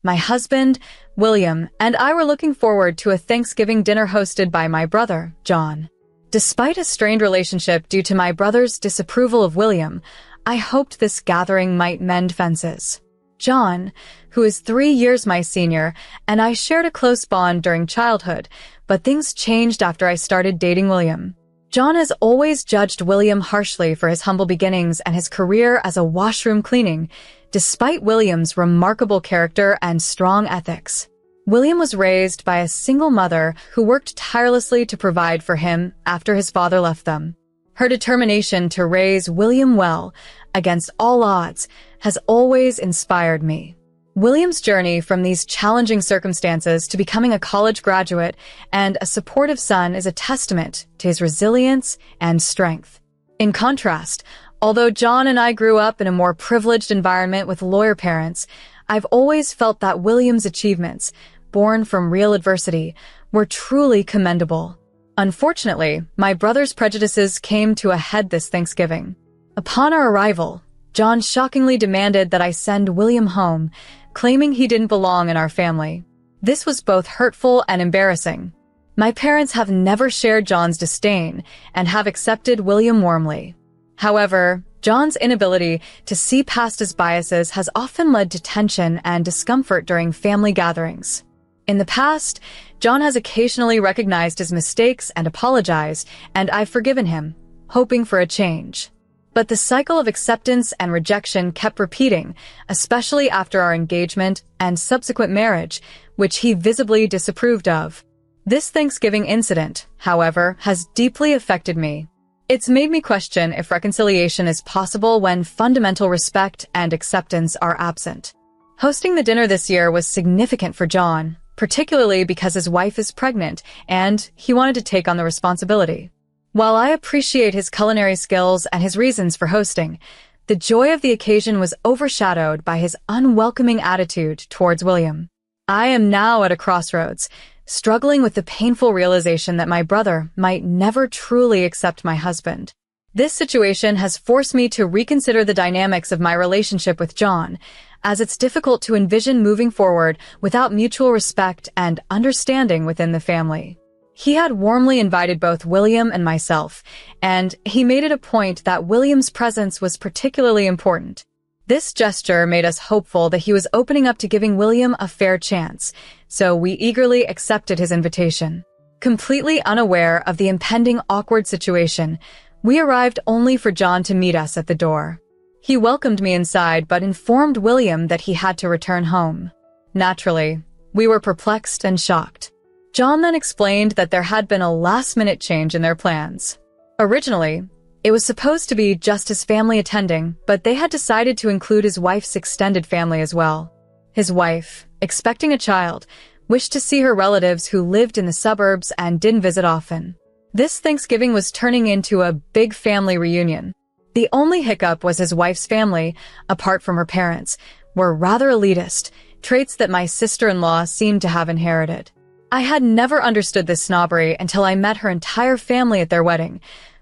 My husband, William, and I were looking forward to a Thanksgiving dinner hosted by my brother, John. Despite a strained relationship due to my brother's disapproval of William, I hoped this gathering might mend fences. John, who is 3 years my senior, and I shared a close bond during childhood, but things changed after I started dating William. John has always judged William harshly for his humble beginnings and his career as a washroom cleaning, despite William's remarkable character and strong ethics. William was raised by a single mother who worked tirelessly to provide for him after his father left them. Her determination to raise William well, against all odds, has always inspired me. William's journey from these challenging circumstances to becoming a college graduate and a supportive son is a testament to his resilience and strength. In contrast, although John and I grew up in a more privileged environment with lawyer parents, I've always felt that William's achievements, born from real adversity, were truly commendable. Unfortunately, my brother's prejudices came to a head this Thanksgiving. Upon our arrival, John shockingly demanded that I send William home, claiming he didn't belong in our family. This was both hurtful and embarrassing. My parents have never shared John's disdain and have accepted William warmly. However, John's inability to see past his biases has often led to tension and discomfort during family gatherings. In the past, John has occasionally recognized his mistakes and apologized, and I've forgiven him, hoping for a change. But the cycle of acceptance and rejection kept repeating, especially after our engagement and subsequent marriage, which he visibly disapproved of. This Thanksgiving incident, however, has deeply affected me. It's made me question if reconciliation is possible when fundamental respect and acceptance are absent. Hosting the dinner this year was significant for John, particularly because his wife is pregnant and he wanted to take on the responsibility. While I appreciate his culinary skills and his reasons for hosting, the joy of the occasion was overshadowed by his unwelcoming attitude towards William. I am now at a crossroads, struggling with the painful realization that my brother might never truly accept my husband. This situation has forced me to reconsider the dynamics of my relationship with John, as it's difficult to envision moving forward without mutual respect and understanding within the family. He had warmly invited both William and myself, and he made it a point that William's presence was particularly important. This gesture made us hopeful that he was opening up to giving William a fair chance, so we eagerly accepted his invitation. Completely unaware of the impending awkward situation, we arrived only for John to meet us at the door. He welcomed me inside but informed William that he had to return home. Naturally, we were perplexed and shocked. John then explained that there had been a last-minute change in their plans. Originally, it was supposed to be just his family attending, but they had decided to include his wife's extended family as well. His wife, expecting a child, wished to see her relatives who lived in the suburbs and didn't visit often. This Thanksgiving was turning into a big family reunion. The only hiccup was his wife's family, apart from her parents, were rather elitist, traits that my sister-in-law seemed to have inherited. I had never understood this snobbery until I met her entire family at their wedding.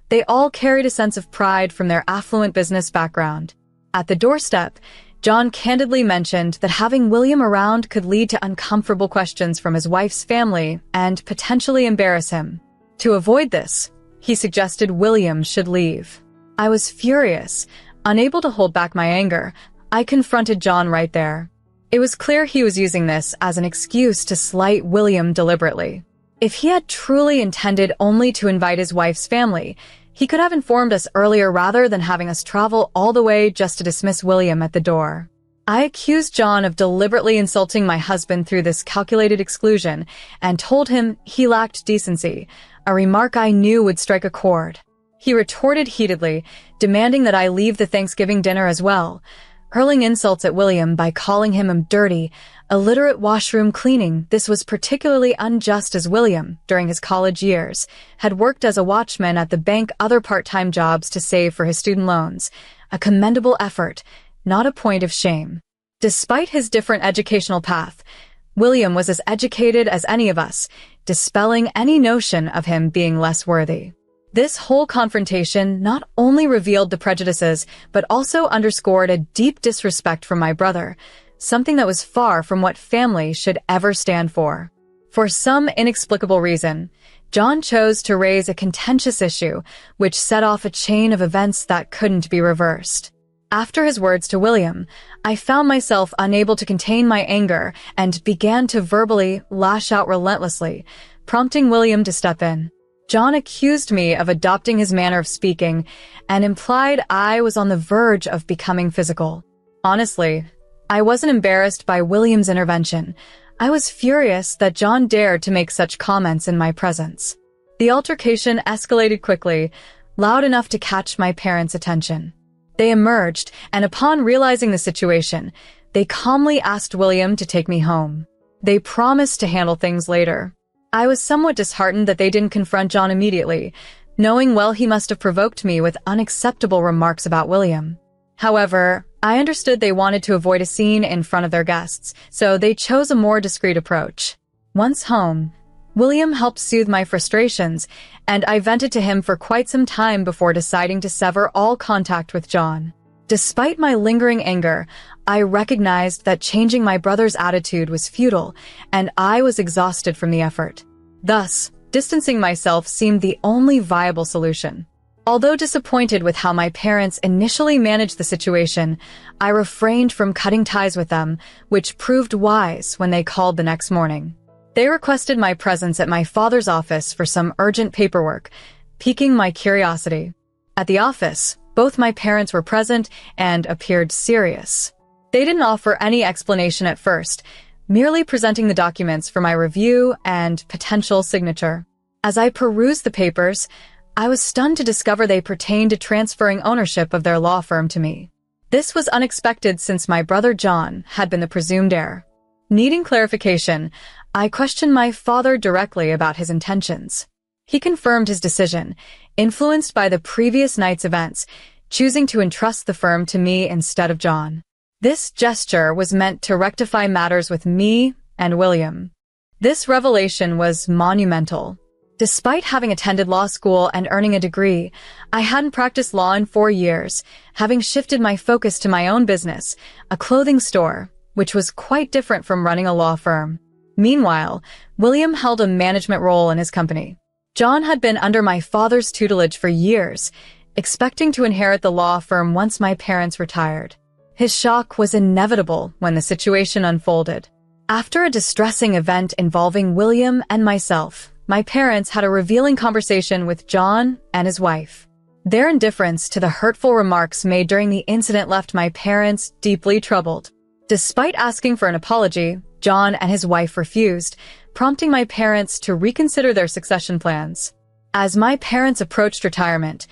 They all carried a sense of pride from their affluent business background. At the doorstep, John candidly mentioned that having William around could lead to uncomfortable questions from his wife's family and potentially embarrass him. To avoid this, he suggested William should leave. I was furious. Unable to hold back my anger, I confronted John right there. It was clear he was using this as an excuse to slight William deliberately. If he had truly intended only to invite his wife's family, he could have informed us earlier rather than having us travel all the way just to dismiss William at the door. I accused John of deliberately insulting my husband through this calculated exclusion and told him he lacked decency, a remark I knew would strike a chord. He retorted heatedly, demanding that I leave the Thanksgiving dinner as well, hurling insults at William by calling him dirty, illiterate washroom cleaning. This was particularly unjust as William, during his college years, had worked as a watchman at the bank, other part-time jobs to save for his student loans. A commendable effort, not a point of shame. Despite his different educational path, William was as educated as any of us, dispelling any notion of him being less worthy. This whole confrontation not only revealed the prejudices, but also underscored a deep disrespect for my brother, something that was far from what family should ever stand for. For some inexplicable reason, John chose to raise a contentious issue, which set off a chain of events that couldn't be reversed. After his words to William, I found myself unable to contain my anger and began to verbally lash out relentlessly, prompting William to step in. John accused me of adopting his manner of speaking and implied I was on the verge of becoming physical. Honestly, I wasn't embarrassed by William's intervention. I was furious that John dared to make such comments in my presence. The altercation escalated quickly, loud enough to catch my parents' attention. They emerged, and upon realizing the situation, they calmly asked William to take me home. They promised to handle things later. I was somewhat disheartened that they didn't confront John immediately, knowing well he must have provoked me with unacceptable remarks about William. However, I understood they wanted to avoid a scene in front of their guests, so they chose a more discreet approach. Once home, William helped soothe my frustrations, and I vented to him for quite some time before deciding to sever all contact with John. Despite my lingering anger, I recognized that changing my brother's attitude was futile, and I was exhausted from the effort. Thus, distancing myself seemed the only viable solution. Although disappointed with how my parents initially managed the situation, I refrained from cutting ties with them, which proved wise when they called the next morning. They requested my presence at my father's office for some urgent paperwork, piquing my curiosity. At the office, both my parents were present and appeared serious. They didn't offer any explanation at first, merely presenting the documents for my review and potential signature. As I perused the papers, I was stunned to discover they pertained to transferring ownership of their law firm to me. This was unexpected since my brother John had been the presumed heir. Needing clarification, I questioned my father directly about his intentions. He confirmed his decision, influenced by the previous night's events, choosing to entrust the firm to me instead of John. This gesture was meant to rectify matters with me and William. This revelation was monumental. Despite having attended law school and earning a degree, I hadn't practiced law in 4 years, having shifted my focus to my own business, a clothing store, which was quite different from running a law firm. Meanwhile, William held a management role in his company. John had been under my father's tutelage for years, expecting to inherit the law firm once my parents retired. His shock was inevitable when the situation unfolded. After a distressing event involving William and myself, my parents had a revealing conversation with John and his wife. Their indifference to the hurtful remarks made during the incident left my parents deeply troubled. Despite asking for an apology, John and his wife refused, prompting my parents to reconsider their succession plans. As my parents approached retirement,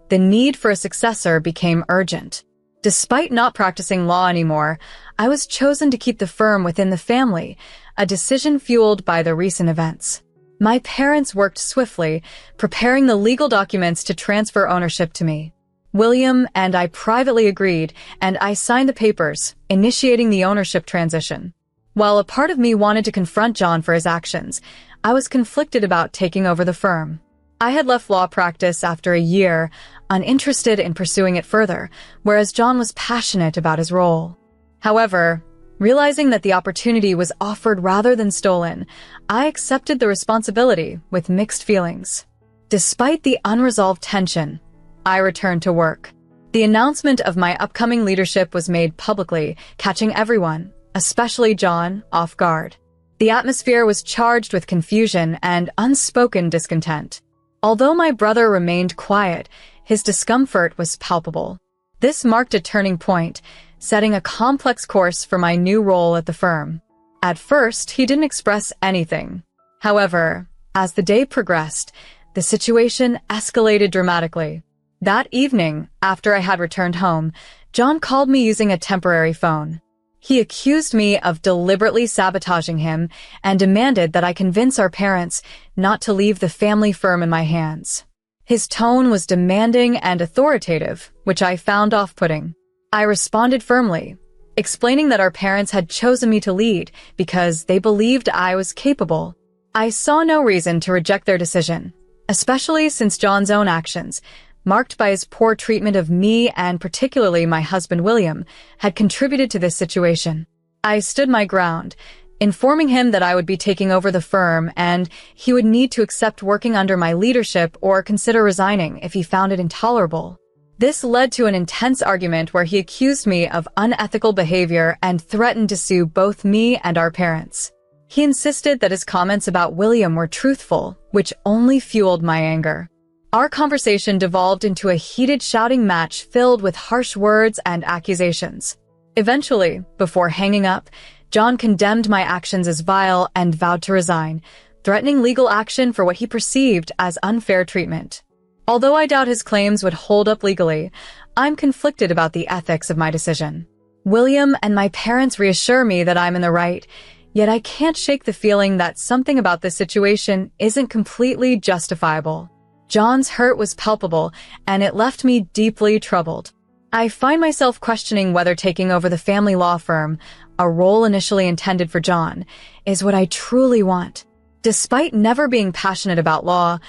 the need for a successor became urgent. Despite not practicing law anymore, I was chosen to keep the firm within the family, a decision fueled by the recent events. My parents worked swiftly, preparing the legal documents to transfer ownership to me. William and I privately agreed, and I signed the papers, initiating the ownership transition. While a part of me wanted to confront John for his actions, I was conflicted about taking over the firm. I had left law practice after a year, uninterested in pursuing it further, whereas John was passionate about his role. However, realizing that the opportunity was offered rather than stolen, I accepted the responsibility with mixed feelings. Despite the unresolved tension, I returned to work. The announcement of my upcoming leadership was made publicly, catching everyone, especially John, off guard. The atmosphere was charged with confusion and unspoken discontent. Although my brother remained quiet, his discomfort was palpable. This marked a turning point, setting a complex course for my new role at the firm. At first, he didn't express anything. However, as the day progressed, the situation escalated dramatically. That evening, after I had returned home, John called me using a temporary phone. He accused me of deliberately sabotaging him and demanded that I convince our parents not to leave the family firm in my hands. His tone was demanding and authoritative, which I found off-putting. I responded firmly, explaining that our parents had chosen me to lead because they believed I was capable. I saw no reason to reject their decision, especially since John's own actions, marked by his poor treatment of me and particularly my husband William, had contributed to this situation. I stood my ground, informing him that I would be taking over the firm and he would need to accept working under my leadership or consider resigning if he found it intolerable. This led to an intense argument where he accused me of unethical behavior and threatened to sue both me and our parents. He insisted that his comments about William were truthful, which only fueled my anger. Our conversation devolved into a heated shouting match filled with harsh words and accusations. Eventually, before hanging up, John condemned my actions as vile and vowed to resign, threatening legal action for what he perceived as unfair treatment. Although I doubt his claims would hold up legally, I'm conflicted about the ethics of my decision. William and my parents reassure me that I'm in the right, yet I can't shake the feeling that something about this situation isn't completely justifiable. John's hurt was palpable, and it left me deeply troubled. I find myself questioning whether taking over the family law firm, a role initially intended for John, is what I truly want. Despite never being passionate about law,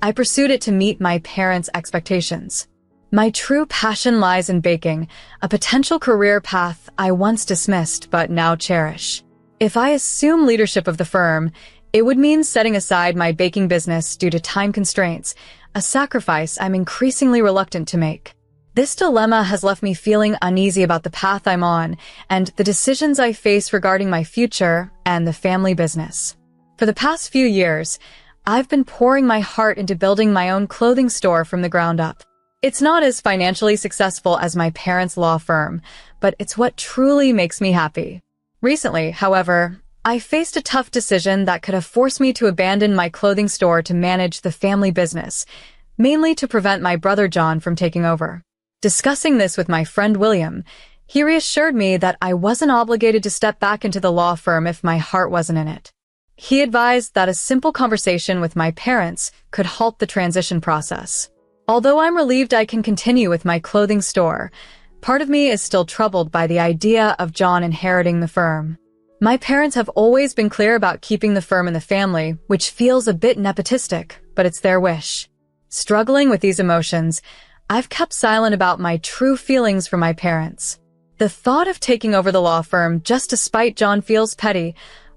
I pursued it to meet my parents' expectations. My true passion lies in baking, a potential career path I once dismissed but now cherish. If I assume leadership of the firm, it would mean setting aside my baking business due to time constraints, a sacrifice I'm increasingly reluctant to make. This dilemma has left me feeling uneasy about the path I'm on and the decisions I face regarding my future and the family business. For the past few years, I've been pouring my heart into building my own clothing store from the ground up. It's not as financially successful as my parents' law firm, but it's what truly makes me happy. Recently, however, I faced a tough decision that could have forced me to abandon my clothing store to manage the family business, mainly to prevent my brother John from taking over. Discussing this with my friend William, he reassured me that I wasn't obligated to step back into the law firm if my heart wasn't in it. He advised that a simple conversation with my parents could halt the transition process. Although I'm relieved I can continue with my clothing store, part of me is still troubled by the idea of John inheriting the firm. My parents have always been clear about keeping the firm in the family, which feels a bit nepotistic, but it's their wish. Struggling with these emotions, I've kept silent about my true feelings for my parents. The thought of taking over the law firm just to spite John feels petty,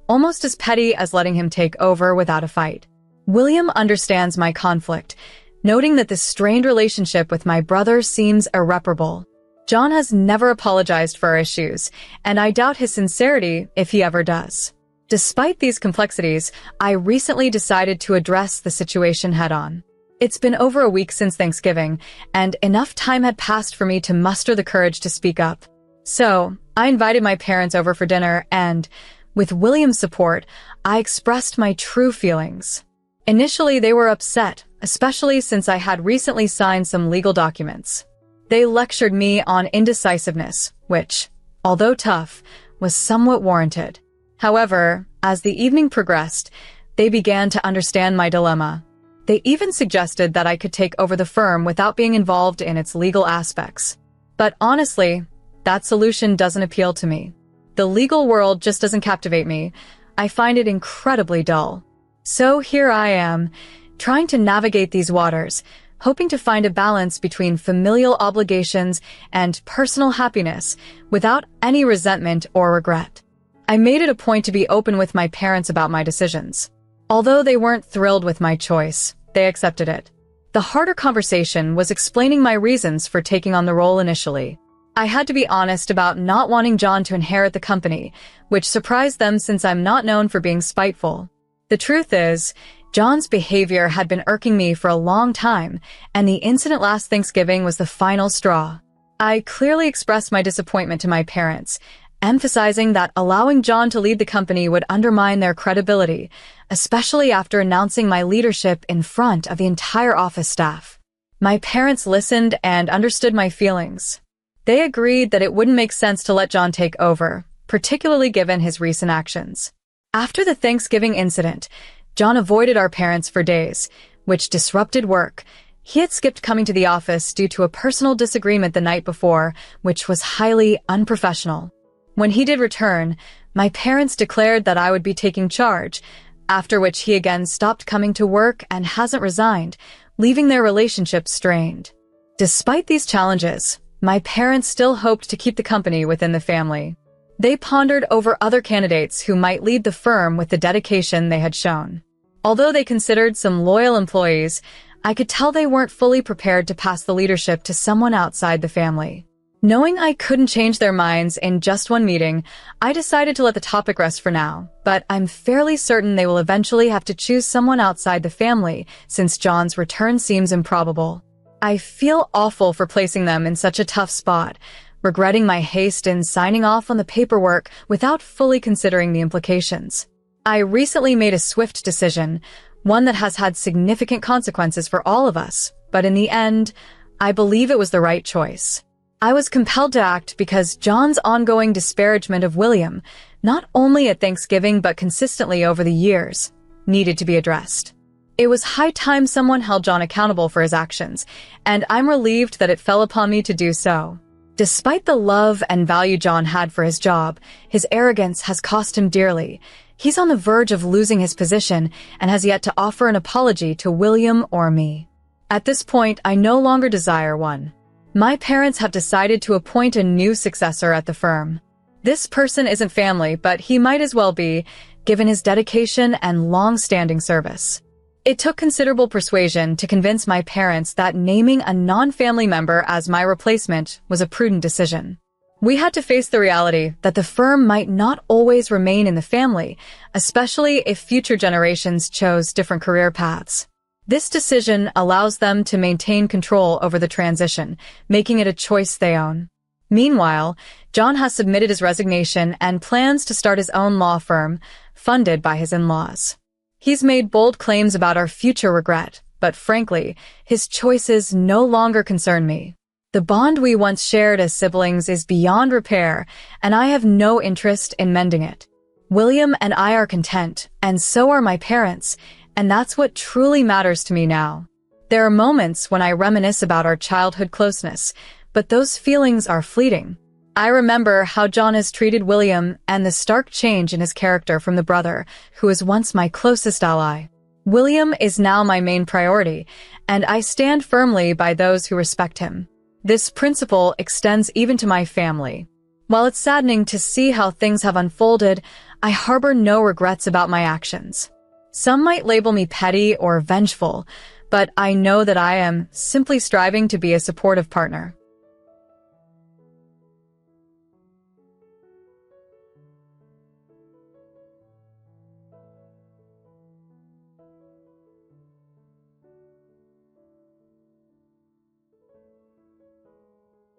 almost as petty as letting him take over without a fight. William understands my conflict, noting that this strained relationship with my brother seems irreparable. John has never apologized for our issues, and I doubt his sincerity if he ever does. Despite these complexities, I recently decided to address the situation head-on. It's been over a week since Thanksgiving, and enough time had passed for me to muster the courage to speak up. So, I invited my parents over for dinner and, with William's support, I expressed my true feelings. Initially, they were upset, especially since I had recently signed some legal documents. They lectured me on indecisiveness, which, although tough, was somewhat warranted. However, as the evening progressed, they began to understand my dilemma. They even suggested that I could take over the firm without being involved in its legal aspects. But honestly, that solution doesn't appeal to me. The legal world just doesn't captivate me. I find it incredibly dull. So here I am, trying to navigate these waters, hoping to find a balance between familial obligations and personal happiness without any resentment or regret. I made it a point to be open with my parents about my decisions. Although they weren't thrilled with my choice, they accepted it. The harder conversation was explaining my reasons for taking on the role initially. I had to be honest about not wanting John to inherit the company, which surprised them since I'm not known for being spiteful. The truth is, John's behavior had been irking me for a long time, and the incident last Thanksgiving was the final straw. I clearly expressed my disappointment to my parents, emphasizing that allowing John to lead the company would undermine their credibility, especially after announcing my leadership in front of the entire office staff. My parents listened and understood my feelings. They agreed that it wouldn't make sense to let John take over, particularly given his recent actions. After the Thanksgiving incident, John avoided our parents for days, which disrupted work. He had skipped coming to the office due to a personal disagreement the night before, which was highly unprofessional. When he did return, my parents declared that I would be taking charge, after which he again stopped coming to work and hasn't resigned, leaving their relationship strained. Despite these challenges, my parents still hoped to keep the company within the family. They pondered over other candidates who might lead the firm with the dedication they had shown. Although they considered some loyal employees, I could tell they weren't fully prepared to pass the leadership to someone outside the family. Knowing I couldn't change their minds in just one meeting, I decided to let the topic rest for now, but I'm fairly certain they will eventually have to choose someone outside the family since John's return seems improbable. I feel awful for placing them in such a tough spot, regretting my haste in signing off on the paperwork without fully considering the implications. I recently made a swift decision, one that has had significant consequences for all of us, but in the end, I believe it was the right choice. I was compelled to act because John's ongoing disparagement of William, not only at Thanksgiving but consistently over the years, needed to be addressed. It was high time someone held John accountable for his actions, and I'm relieved that it fell upon me to do so. Despite the love and value John had for his job, his arrogance has cost him dearly. He's on the verge of losing his position and has yet to offer an apology to William or me. At this point, I no longer desire one. My parents have decided to appoint a new successor at the firm. This person isn't family, but he might as well be, given his dedication and long-standing service. It took considerable persuasion to convince my parents that naming a non-family member as my replacement was a prudent decision. We had to face the reality that the firm might not always remain in the family, especially if future generations chose different career paths. This decision allows them to maintain control over the transition, making it a choice they own. Meanwhile, John has submitted his resignation and plans to start his own law firm, funded by his in-laws. He's made bold claims about our future regret, but frankly, his choices no longer concern me. The bond we once shared as siblings is beyond repair, and I have no interest in mending it. William and I are content, and so are my parents, and that's what truly matters to me now. There are moments when I reminisce about our childhood closeness, but those feelings are fleeting. I remember how John has treated William and the stark change in his character from the brother who was once my closest ally. William is now my main priority, and I stand firmly by those who respect him. This principle extends even to my family. While it's saddening to see how things have unfolded, I harbor no regrets about my actions. Some might label me petty or vengeful, but I know that I am simply striving to be a supportive partner.